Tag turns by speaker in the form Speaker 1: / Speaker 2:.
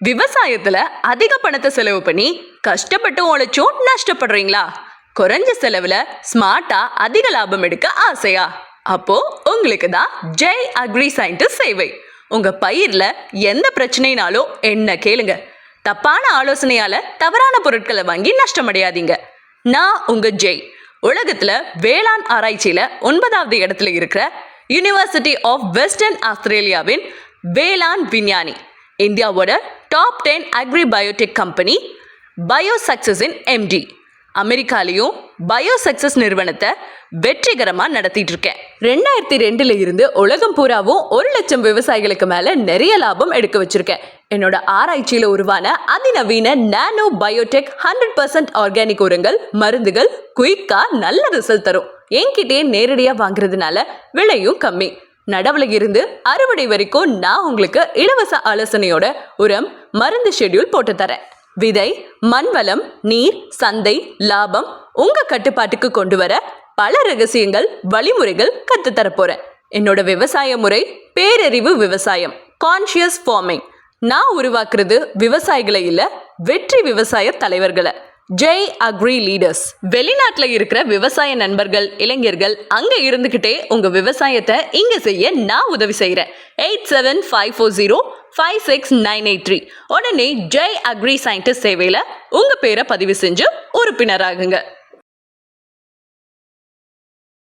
Speaker 1: விவசாயத்துல அதிக பணத்தை செலவு பண்ணி கஷ்டப்பட்டு உழைச்சும் நஷ்டப்படுறீங்களா? குறைஞ்ச செலவுல ஸ்மார்ட்டா அதிக லாபம் எடுக்க ஆசையா? அப்போ உங்களுக்கு தான் ஜெய் அக்ரி சயின்டிஸ்ட் சேவை. உங்க பயிர்ல எந்த பிரச்சனைனாலும் என்ன கேளுங்க. தப்பான ஆலோசனையால தவறான பொருட்களை வாங்கி நஷ்டமடையாதீங்க. நான் உங்க ஜெய். உலகத்துல வேளாண் ஆராய்ச்சியில 9வது இடத்துல இருக்கிற யூனிவர்சிட்டி ஆஃப் வெஸ்டர்ன் ஆஸ்திரேலியாவின் வேளாண் விஞ்ஞானி. இந்தியாவோட டாப் 10 அக்ரி பயோடெக் கம்பெனி பயோசக்சஸின் எம்டி. அமெரிக்காலையும் பயோசக்சஸ் நிறுவனத்தை வெற்றிகரமா நடத்திட்டு இருக்கேன். 2002 இருந்து உலகம் பூராவும் 1 லட்சம் விவசாயிகளுக்கு மேல நிறைய லாபம் எடுக்க வச்சிருக்கேன். என்னோட ஆராய்ச்சியில உருவான அதிநவீன நானோ பயோடெக் 100% ஆர்கானிக் உரங்கள், மருந்துகள் குயிக்கா நல்ல ரிசல்ட் தரும். என்கிட்டே நேரடியா வாங்குறதுனால விலையும் கம்மி. நடவுல இருந்து அறுவடை வரைக்கும் நான் உங்களுக்கு இலவச ஆலோசனையோட உரம், மருந்து ஷெட்யூல் போட்டு தரேன். விதை, மண்வளம், நீர், சந்தை, லாபம் உங்க கட்டுப்பாட்டுக்கு கொண்டு வர பல ரகசியங்கள், வழிமுறைகள் கத்துத்தர போறேன். என்னோட விவசாய முறை பேரறிவு விவசாயம், கான்ஷியஸ் ஃபார்மிங். நான் உருவாக்குறது விவசாயிகளை இல்ல, வெற்றி விவசாய தலைவர்களை. Jai agri leaders. வெளிநாட்டுல இருக்கிற விவசாய நண்பர்கள், இளைஞர்கள் அங்க இருந்துகிட்டே உங்க விவசாயத்தை இங்க செய்ய நான் உதவி செய்யறேன். 8754056983. உடனே ஜெய் அக்ரி சயின்டிஸ்ட் சேவையில உங்க பேரை பதிவு செஞ்சு உறுப்பினராகுங்க.